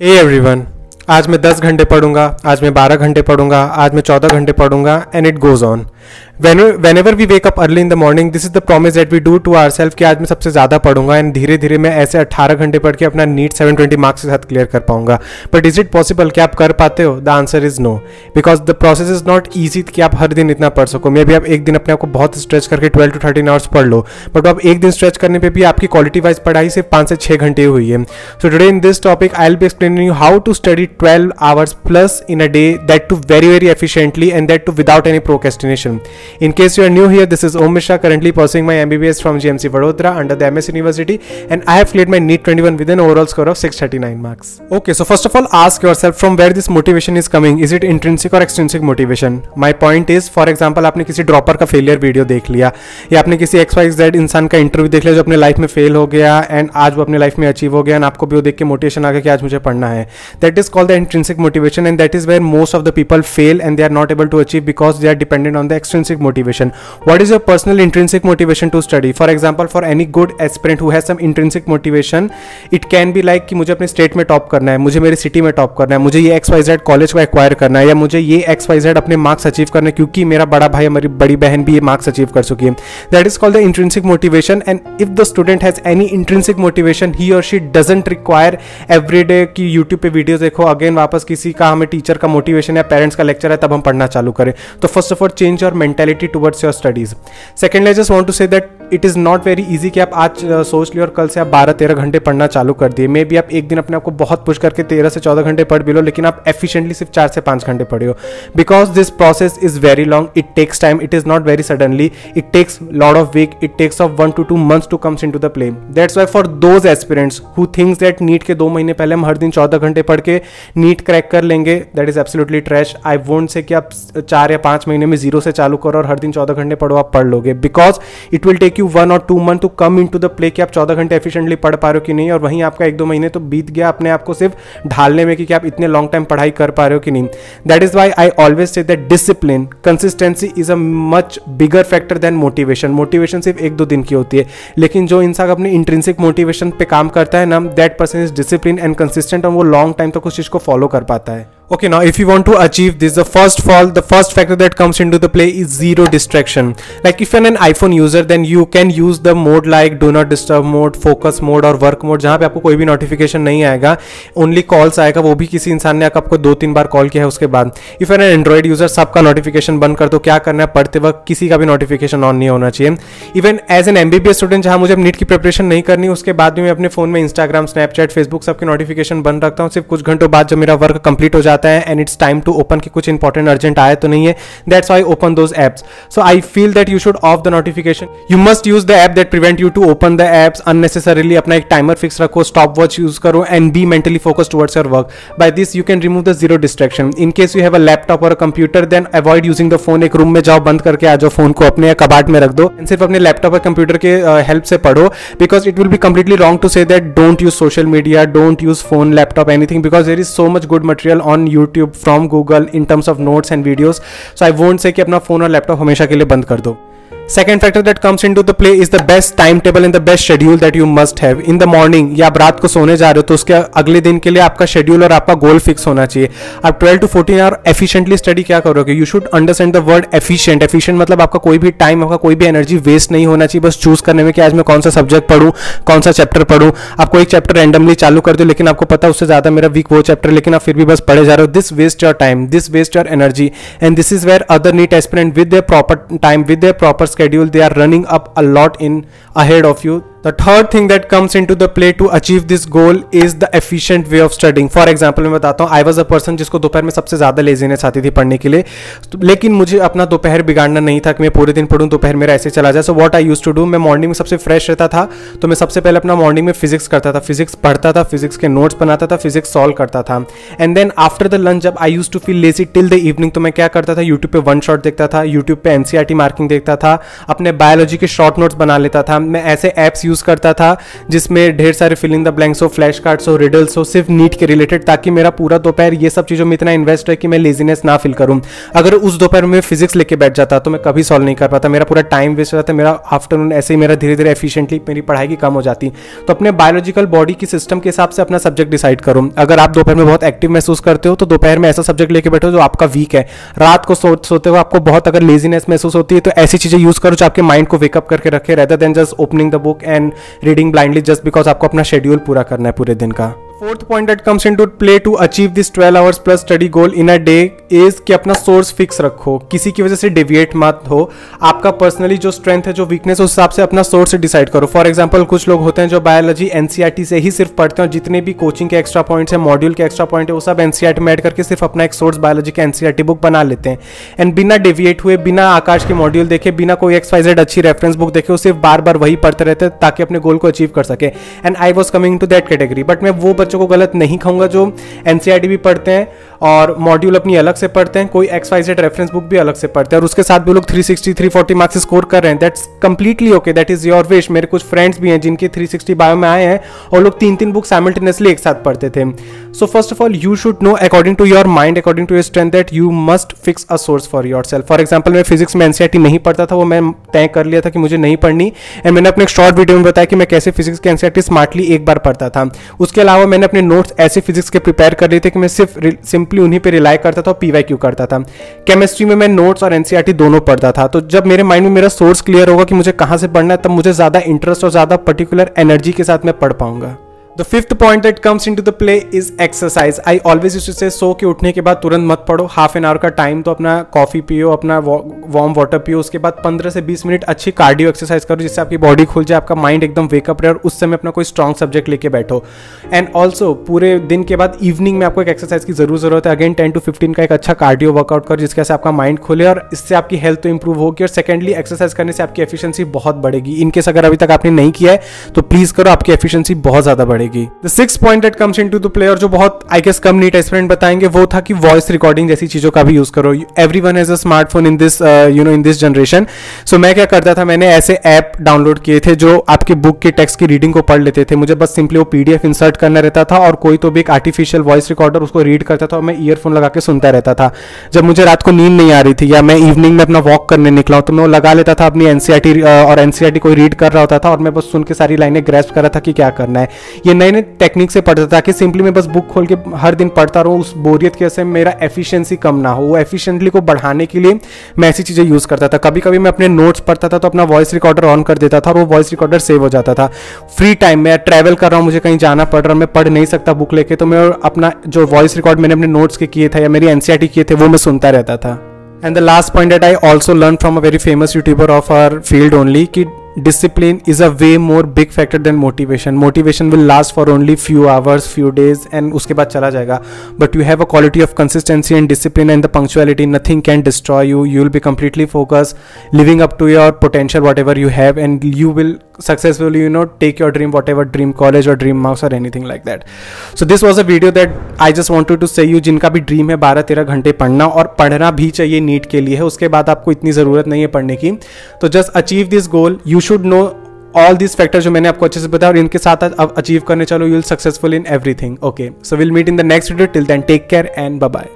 Hey everyone, आज मैं 10 घंटे पढ़ूंगा, आज मैं 12 घंटे पढ़ूंगा, आज मैं 14 घंटे पढ़ूंगा and it goes on. Whenever we wake up early in the morning, this is the promise that we do to ourselves कि आज मैं सबसे ज़्यादा पढ़ूंगा एंड धीरे धीरे मैं ऐसे 18 घंटे पढ़ के अपना नीट 720 मार्क्स के साथ क्लियर कर पाऊंगा. बट इज इट पॉसिबल कि आप कर पाते हो? The answer is no, because the process is not easy कि आप हर दिन इतना पढ़ सको. मे भी आप एक दिन अपने आप को बहुत स्ट्रेच करके 12 to 13 आवर्स पढ़ लो, बट आप एक दिन स्ट्रेच करने पर भी आपकी क्वालिटी वाइज पढ़ाई सिर्फ 5 से 6 घंटे हुई है. So today in this topic I will be explaining you how to study 12 hours plus in a day, that to very efficiently and that too without any procrastination. In case you are new here, this is Om Mishra, currently pursuing my MBBS from GMC Vadodara under the MS University, and I have cleared my NEET 21 with an overall score of 639 marks. Okay, so first of all, ask yourself from where this motivation is coming. Is it intrinsic or extrinsic motivation? My point is, for example, आपने किसी dropper का failure video देख लिया, या आपने किसी XYZ इंसान का इंटरव्यू देख लिया जो अपने लाइफ में फेल हो गया एंड आज वो अपने लाइफ में अचीव हो गया एंड आपको भी वो देख के मोटिवेशन आ गया कि आज मुझे पढ़ना है. That is called the intrinsic motivation, and that is where most of the people fail and they are not able to achieve because they are dependent on the extrinsic motivation. What is your personal intrinsic motivation to study? For example, for any good aspirant who has some intrinsic motivation, it can be like कि मुझे अपने state में top करना है, मुझे मेरी city में top करना है, मुझे ये XYZ कॉलेज को एक्वायर करना है, या मुझे ये XYZ अपने मार्क्स अचीव करना है क्योंकि मेरा बड़ा भाई हमारी बड़ी बहन भी ये मार्क्स अचीव कर चुकी है. That is called the intrinsic motivation, and if the student has any intrinsic motivation, he or she doesn't require every day कि YouTube पे वीडियो देखो, अगेन वापस किसी का हमें टीचर का मोटिवेशन या पेरेंट्स का लेक्चर है तब हम पढ़ना चालू करें. तो first of all change your mentality towards your studies. Secondly I just want to say that it is not very easy कि आप आज सोच लियो और कल से आप 12-13 घंटे पढ़ना चालू कर दिए. मे बी आप एक दिन अपने आप को बहुत पुश करके 13 से 14 घंटे पढ़ भी लो, लेकिन आप एफिशिएंटली सिर्फ 4 से 5 घंटे पढ़े हो. Because this process is very long, it takes time, it is not very suddenly, it takes lot of week, it takes of 1 to 2 months to comes into the play. That's why for those aspirants who thinks that NEET के 2 महीने पहले हम हर दिन 14 घंटे पढ़ के NEET crack कर लेंगे, that is absolutely trash. I won't say कि आप 4 या 5 महीने में 0 से चालू करो और हर दिन 14 घंटे पढ़ो, आप पढ़ लोगे. Because it will take you 1 or 2 months to come into the play कि आप 14 घंटे एफिशिएंटली पढ़ पा रहे हो कि नहीं, और वहीं आपका 1-2 महीने तो बीत गया अपने आप को सिर्फ ढालने में कि आप इतने लॉन्ग टाइम पढ़ाई कर पा रहे हो कि नहीं. That is why I always say that discipline, consistency is a much bigger factor than motivation. Motivation सिर्फ 1-2 दिन की होती है, लेकिन जो इंसान अपने इंट्रिंसिक मोटिवेशन पे काम करता है ना, that person is discipline and consistent, और वो लॉन्ग टाइम तक उस चीज को फॉलो कर पाता है. Okay, now if you want to achieve this, the first factor that comes into the play is zero distraction. Like if you're an iPhone user, then you can use the mode like do not disturb mode, focus mode और work mode, जहाँ पे आपको कोई भी notification नहीं आएगा, only calls आएगा, वो भी किसी इंसान ने आपको 2-3 बार कॉल किया है उसके बाद. If you're an Android user, सबका नोटिफिकेशन बंद कर दो. क्या करना है, पढ़ते वक्त किसी का भी नोटिफिकेशन ऑन नहीं होना चाहिए. Even as an MBBS student, जहाँ मुझे नीट की प्रिपरेशन नहीं करनी, उसके बाद भी मैं अपने फोन में इंस्टाग्राम, स्नैपचैट, फेसबुक सबके नोटिफिकेशन बंद रखता हूँ. सिर्फ कुछ घंटों बाद जब मेरा वर्क कंप्लीट हो जाता है and it's time to open कि कुछ इंपॉर्टेंट अर्जेंट आया तो नहीं है, that's why open those apps. So I feel that you should off the notification. You must use the app that prevent you to open the apps unnecessarily. अपना एक timer fix रखो, stopwatch use करो and be mentally focused towards your work. By this you can remove the zero distraction. In case you have a laptop और a computer, then avoid using the phone. एक room में जाओ, बंद करके आ जाओ phone को, अपने कबाट में रख दो एंड सिर्फ अपने लैपटॉप और कंप्यूटर के हेल्प से पढ़ो. Because it will be completely wrong to say that don't use social media, don't use phone, laptop, anything, because there is so much good material on YouTube from Google in terms of notes and videos. So I won't say कि अपना phone और laptop हमेशा के लिए बंद कर दो. Second factor that comes into the play is the best timetable and the best schedule that you must have. In the morning, या आप रात को सोने जा रहे हो तो उसके अगले दिन के लिए आपका शेड्यूल और आपका गोल फिक्स होना चाहिए. आप 12 to 14 आवर एफिशिएंटली स्टडी क्या करोगे? You should understand the word efficient. Efficient मतलब आपका कोई भी टाइम, आपका कोई भी एनर्जी वेस्ट नहीं होना चाहिए बस चूज करने में कि आज मैं कौन सा सब्जेक्ट पढ़ूं, कौन सा चैप्टर पढ़ूं. आपको एक चैप्टर रैंडमली चालू कर दो, लेकिन आपको पता उससे ज्यादा मेरा वीक वो चैप्टर, लेकिन आप फिर भी बस पढ़े जा रहे हो. This waste your time, this waste your energy, and this is where other NEET aspirant with their proper time, with their proper schedule, they are running up a lot in ahead of you. The third thing that comes into the play to achieve this goal is the efficient way of studying. For example, मैं बताता हूँ, I was a person जिसको दोपहर में सबसे ज़्यादा laziness आती थी पढ़ने के लिए, लेकिन मुझे अपना दोपहर बिगाड़ना नहीं था कि मैं पूरे दिन पढ़ूँ, दोपहर मेरा ऐसे चला जाए. So what I used to do, मैं मॉर्निंग में सबसे फ्रेश रहता था तो मैं सबसे पहले अपना मॉर्निंग में फिजिक्स करता था, फिजिक्स पढ़ता था, फिजिक्स के नोट्स बनाता था, फिजिक्स सॉल्व करता था. And then after the lunch जब I used to feel lazy till the evening, तो मैं क्या करता था, यूट्यूब पे वन शॉट देखता था, यूट्यूब पे NCERT मार्किंग देखता था, अपने बायोलॉजी के शॉर्ट नोट्स बना लेता था. मैं ऐसे ऐप्स यूज़ करता था जिसमें ढेर सारे फिल इन द ब्लैंक्स हो, फ्लैश कार्ड्स हो, रिडल्स हो, सिर्फ नीट के रिलेटेड, ताकि मेरा पूरा दोपहर ये सब चीज़ों में इतना इन्वेस्ट है कि मैं लेजीनेस ना फील करूँ। अगर उस दोपहर में फिजिक्स लेके बैठ जाता तो मैं कभी सॉल्व नहीं कर पाता, मेरा पूरा टाइम वेस्ट हो जाता, मेरा आफ्टरनून ऐसे ही मेरा धीरे धीरे एफिशिएंटली मेरी पढ़ाई की कम हो जाती। तो अपने बायोलॉजिकल बॉडी की सिस्टम के हिसाब से अपना सब्जेक्ट डिसाइड करो। अगर आप दोपहर में बहुत एक्टिव महसूस करते हो तो दोपहर में ऐसा सब्जेक्ट लेके बैठो जो आपका वीक है। रात को सोते हो आपको बहुत अगर लेजीनेस महसूस होती है तो ऐसी चीजें यूज करो जो आपके माइंड को वेकअप करके रखे, rather than just opening the book and reading blindly just because आपको अपना शेड्यूल पूरा करना है पूरे दिन का। Fourth point that comes into play to achieve this 12 hours plus study goal in a day is कि अपना सोर्स फिक्स रखो, किसी की वजह से डेविएट मत हो। आपका पर्सनली जो स्ट्रेंथ है, जो वीकनेस, उस हिसाब से अपना सोर्स से डिसाइड करो। फॉर एग्जांपल कुछ लोग होते हैं जो बायोलॉजी एनसीईआरटी से ही सिर्फ पढ़ते हैं और जितने भी कोचिंग के एक्स्ट्रा पॉइंट्स हैं, मॉड्यूल के एक्स्ट्रा पॉइंट है, वो सब एनसीईआरटी में ऐड करके सिर्फ अपना एक सोर्स बायोलॉजी का एनसीईआरटी बुक बना लेते हैं एंड बिना डेविएट हुए, बिना आकाश के मॉड्यूल देखे, बिना कोई XYZ अच्छी रेफरेंस बुक देखे, वो सिर्फ बार बार वही पढ़ते रहते हैं ताकि अपने गोल को अचीव कर सके। And I was coming to that category, but मैं वो बच्चों को गलत नहीं कहूँगा जो एनसीईआरटी भी पढ़ते हैं और मॉड्यूल अपनी अलग से पढ़ते हैं, कोई XYZ रेफरेंस बुक भी अलग से पढ़ते हैं और उसके साथ भी लोग 360 340 मार्क्स स्कोर कर रहे हैं। That's completely okay, that is your wish. मेरे कुछ फ्रेंड्स भी हैं जिनके 360 बायो में आए हैं और लोग 3-3 बुक साइमल्टेनियसली एक साथ पढ़ते थे। So first of all you should know according to your mind, according to your strength, that you must fix a source for yourself. For example मैं फिजिक्स में एनसीईआरटी नहीं पढ़ता था, वो मैं तय कर लिया था कि मुझे नहीं पढ़नी एंड मैंने अपने एक शॉर्ट वीडियो में बताया कि मैं कैसे फिजिक्स के एनसीईआरटी स्मार्टली एक बार पढ़ता था। उसके अलावा मैंने अपने नोट्स ऐसे फिजिक्स के प्रिपेयर कर लिए थे कि मैं सिर्फ सिंपली उन्हीं पे रिलाई करता था और PYQ करता था। केमिस्ट्री में मैं नोट्स और एनसीईआरटी दोनों पढ़ता था। तो जब मेरे माइंड में मेरा सोर्स क्लियर होगा कि मुझे कहां से पढ़ना है, तब मुझे ज्यादा इंटरेस्ट और ज्यादा पर्टिकुलर एनर्जी के साथ मैं पढ़ पाऊंगा। The fifth point that comes into the play is exercise. I always used to say सो के उठने के बाद तुरंत मत पढ़ो, हाफ एन आवर का टाइम तो अपना कॉफी पियो, अपना वार्म वाटर पियो, उसके बाद 15 से 20 मिनट अच्छी कार्डियो एक्सरसाइज करो जिससे आपकी बॉडी खुल जाए, आपका माइंड एकदम वेकअप रहे और उस समय अपना कोई स्ट्रॉन्ग सब्जेक्ट लेके बैठो। एंड ऑल्सो पूरे दिन के बाद इवनिंग में आपको एक एक्सरसाइज की जरूरत है। अगेन 10 to 15 का एक अच्छा कार्डियो वर्कआउट करो जिसके से आपका माइंड खुले और इससे आपकी हेल्थ तो इंप्रूव होगी और सेकेंडली एक्सरसाइज करने से आपकी एफिशिएंसी बहुत बढ़ेगी। इनकेस अगर अभी तक आपने नहीं किया है तो प्लीज करो, आपकी एफिशिएंसी बहुत ज्यादा बढ़ेगी। The sixth point that comes into the play और जो बहुत I guess come NEET aspirant बताएंगे वो था कि वॉइस रिकॉर्डिंग जैसी चीजों का भी यूज करो। Everyone has a smartphone in this in this generation. So मैं क्या करता था, मैंने ऐसे ऐप डाउनलोड किए थे जो आपके बुक के टेक्स्ट की रीडिंग को पढ़ लेते थे। मुझे बस सिंपली वो PDF इंसर्ट करना रहता था और कोई तो भी एक आर्टिफिशियल वॉइस रिकॉर्डर उसको रीड करता था और मैं ईयरफोन लगा के सुनता रहता था। जब मुझे रात को नींद नहीं आ रही थी या मैं इवनिंग में अपना वॉक करने निकला हूं तो मैं वो लगा लेता था अपनी एनसीईआरटी और एनसीईआरटी कोई रीड कर रहा होता था और मैं बस सुन के सारी लाइनें ग्रैस्प कर रहा था कि क्या करना है। ये नए नए टेक्निक से पढ़ता था कि सिंपली मैं बस बुक खोल के हर दिन पढ़ता रहूं, उस बोरियत की वजह से मेरा एफिशिएंसी कम ना हो। वो एफिशिएंटली को बढ़ाने के लिए मैं ऐसी चीजें यूज करता था। कभी कभी मैं अपने नोट्स पढ़ता था तो अपना वॉइस रिकॉर्डर ऑन कर देता था और वो वॉइस रिकॉर्डर सेव हो जाता था। फ्री टाइम में ट्रैवल कर रहा हूं, मुझे कहीं जाना पड़ रहा, मैं पढ़ नहीं सकता बुक लेके, तो मैं अपना जो वॉइस रिकॉर्ड मैंने अपने नोट्स के किए थे या मेरी एनसीईआरटी किए थे वो मैं सुनता रहता था। And the last point that I also learn from a very famous YouTuber of our field only कि discipline is a way more big factor than motivation. Motivation will last for only few hours, few days and उसके बाद चला जाएगा, but you have a quality of consistency and discipline and the punctuality, nothing can destroy you. You will be completely focused, living up to your potential whatever you have, and you will successfully take your dream, whatever dream college or dream marks or anything like that. So this was a video that I just wanted to say you जिनका भी dream है 12-13 घंटे पढ़ना, और पढ़ना भी चाहिए NEET के लिए है, उसके बाद आपको इतनी ज़रूरत नहीं है पढ़ने की। तो just achieve this goal, you should know all this factor जो मैंने आपको अच्छे से बताया और इनके साथ अब अचीव करने चलो, you will successful in everything. Okay, so will meet in the next video, till then take care and bye bye.